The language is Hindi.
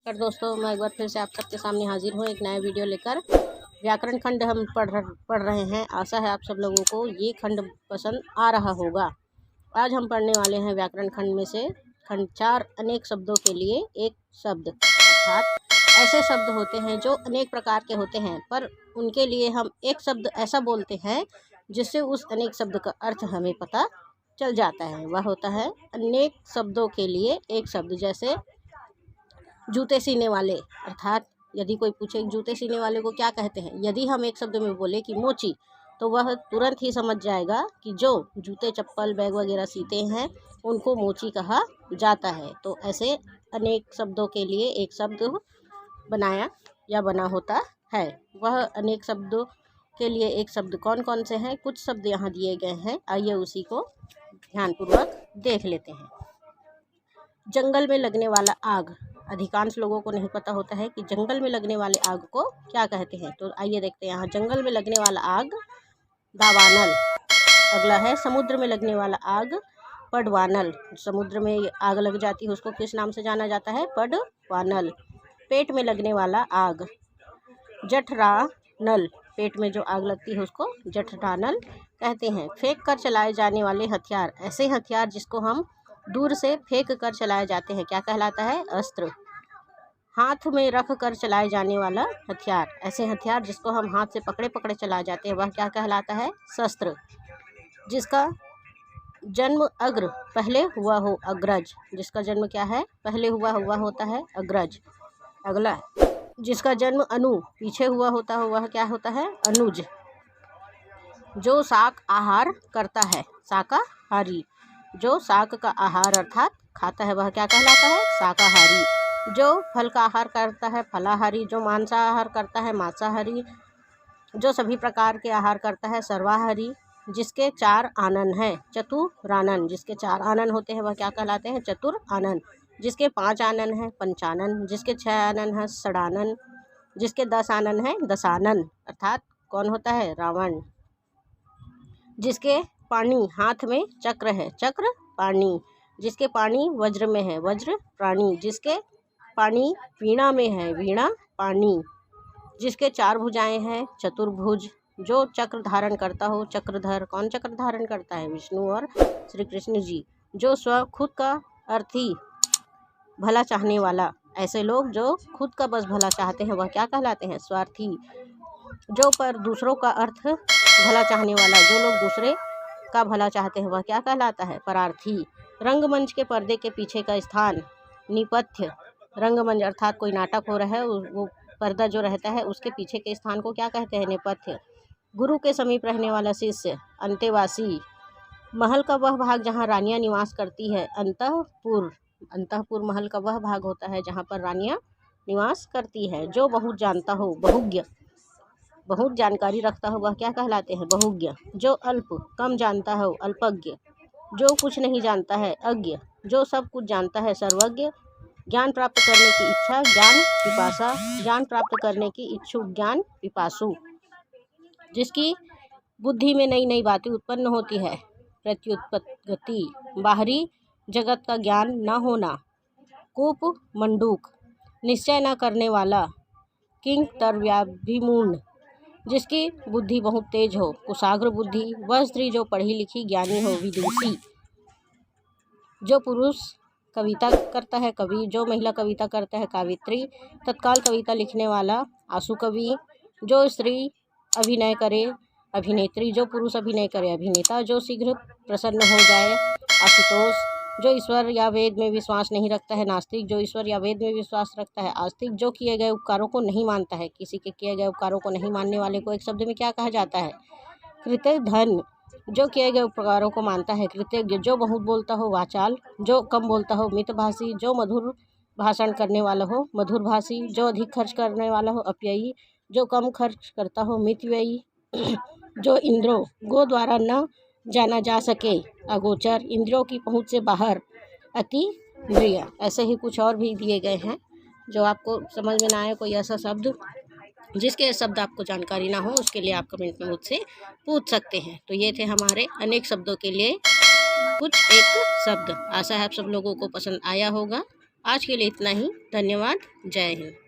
नमस्कार दोस्तों, मैं एक बार फिर से आप सबके सामने हाजिर हूँ एक नया वीडियो लेकर। व्याकरण खंड हम पढ़ रहे हैं। आशा है आप सब लोगों को ये खंड पसंद आ रहा होगा। आज हम पढ़ने वाले हैं व्याकरण खंड में से खंड 4 अनेक शब्दों के लिए एक शब्द। अर्थात ऐसे शब्द होते हैं जो अनेक प्रकार के होते हैं, पर उनके लिए हम एक शब्द ऐसा बोलते हैं जिससे उस अनेक शब्द का अर्थ हमें पता चल जाता है। वह होता है अनेक शब्दों के लिए एक शब्द। जैसे जूते सीने वाले, अर्थात यदि कोई पूछे जूते सीने वाले को क्या कहते हैं, यदि हम एक शब्द में बोले कि मोची, तो वह तुरंत ही समझ जाएगा कि जो जूते चप्पल बैग वगैरह सीते हैं उनको मोची कहा जाता है। तो ऐसे अनेक शब्दों के लिए एक शब्द बनाया या बना होता है। वह अनेक शब्दों के लिए एक शब्द कौन कौन से हैं, कुछ शब्द यहाँ दिए गए हैं। आइए उसी को ध्यानपूर्वक देख लेते हैं। जंगल में लगने वाला आग। अधिकांश लोगों को नहीं पता होता है कि जंगल में लगने वाले आग को क्या कहते हैं। तो आइए देखते हैं। यहाँ जंगल में लगने वाला आग दावानल। अगला है समुद्र में लगने वाला आग पडवानल। समुद्र में आग लग जाती है उसको किस नाम से जाना जाता है? पडवानल। पेट में लगने वाला आग जठरानल। पेट में जो आग लगती है उसको जठरानल कहते हैं। फेंक कर चलाए जाने वाले हथियार। ऐसे हथियार जिसको हम दूर से फेंक कर चलाए जाते हैं क्या कहलाता है? अस्त्र। हाथ में रख कर चलाए जाने वाला हथियार। ऐसे हथियार जिसको हम हाथ से पकड़े पकड़े चलाए जाते हैं वह क्या कहलाता है? शस्त्र। जिसका जन्म अग्र पहले हुआ हो, अग्रज। जिसका जन्म क्या है? पहले हुआ होता है, अग्रज। अगला जिसका जन्म अनु पीछे हुआ होता हो वह क्या होता है? अनुज। जो शाक आहार करता है, शाकाहारी। जो शाक का आहार अर्थात खाता है वह क्या कहलाता है? शाकाहारी। जो फल का आहार करता है, फलाहारी। जो मांसाहार करता है, मांसाहारी। जो सभी प्रकार के आहार करता है, सर्वाहारी। जिसके 4 आनन हैं, चतुरानन। जिसके 4 आनन होते हैं वह क्या कहलाते हैं? चतुरानन। जिसके 5 आनन हैं, पंचानन। जिसके 6 आनन हैं, षडानन। जिसके 10 आनन हैं, दशानन। अर्थात कौन होता है? रावण। जिसके पानी हाथ में चक्र है, चक्र पाणी। जिसके पानी वज्र में है, वज्र प्राणी। जिसके पानी वीणा में है, वीणा पाणी। जिसके 4 भुजाएं हैं, चतुर्भुज। जो चक्र धारण करता हो, चक्रधर। कौन चक्र धारण करता है? विष्णु और श्री कृष्ण जी। जो खुद का अर्थी भला चाहने वाला। ऐसे लोग जो खुद का बस भला चाहते हैं वह क्या कहलाते हैं? स्वार्थी। जो पर दूसरों का अर्थ भला चाहने वाला, जो लोग दूसरे का भला चाहते हैं वह क्या कहलाता है? परार्थी। रंगमंच के पर्दे के पीछे का स्थान नेपथ्य। रंगमंच अर्थात कोई नाटक हो रहा है, वो पर्दा जो रहता है उसके पीछे के स्थान को क्या कहते हैं? नेपथ्य। गुरु के समीप रहने वाला शिष्य अंतेवासी। महल का वह भाग जहाँ रानियां निवास करती है, अंतःपुर। अंतःपुर महल का वह भाग होता है जहाँ पर रानियां निवास करती है। जो बहुत जानता हो, बहुज्ञ। बहुत जानकारी रखता हो वह क्या कहलाते हैं? बहुज्ञ। जो अल्प कम जानता हो, अल्पज्ञ। जो कुछ नहीं जानता है, अज्ञ। जो सब कुछ जानता है, सर्वज्ञ। ज्ञान प्राप्त करने की इच्छा, ज्ञान पिपासा। ज्ञान प्राप्त करने की इच्छुक, ज्ञान पिपासु। जिसकी बुद्धि में नई नई बातें उत्पन्न होती है, प्रत्युत्पत्ति। बाहरी जगत का ज्ञान न होना, कूप मंडूक। निश्चय न करने वाला, किंकर्तव्याभिमूढ़। जिसकी बुद्धि बहुत तेज हो, कुशाग्र बुद्धि। वह स्त्री जो पढ़ी लिखी ज्ञानी हो, विदुषी। जो पुरुष कविता करता है, कवि। जो महिला कविता करता है, कावित्री। तत्काल कविता लिखने वाला, आशु कवि। जो स्त्री अभिनय करे, अभिनेत्री। जो पुरुष अभिनय करे, अभिनेता। जो शीघ्र प्रसन्न हो जाए, आशुतोष। जो ईश्वर या वेद में विश्वास नहीं रखता है, नास्तिक। जो ईश्वर या वेद में विश्वास रखता है, आस्तिक। जो किए गए उपकारों को नहीं मानता है, किसी के किए गए उपकारों को नहीं मानने वाले को एक शब्द में क्या कहा जाता है? कृतघ्न। जो किए गए उपकारों को मानता है, कृतज्ञ। जो बहुत बोलता हो, वाचाल। जो कम बोलता हो, मितभाषी। जो मधुर भाषण करने वाला हो, मधुरभाषी। जो अधिक खर्च करने वाला हो, अपव्ययी। जो कम खर्च करता हो, मितव्ययी। जो इंद्रों गो द्वारा न जाना जा सके, अगोचर। इंद्रियों की पहुँच से बाहर, अति इंद्रिय। ऐसे ही कुछ और भी दिए गए हैं। जो आपको समझ में ना आए कोई ऐसा शब्द, जिसके शब्द आपको जानकारी ना हो, उसके लिए आप कमेंट में मुझसे पूछ सकते हैं। तो ये थे हमारे अनेक शब्दों के लिए कुछ एक शब्द। आशा है आप सब लोगों को पसंद आया होगा। आज के लिए इतना ही। धन्यवाद। जय हिंद।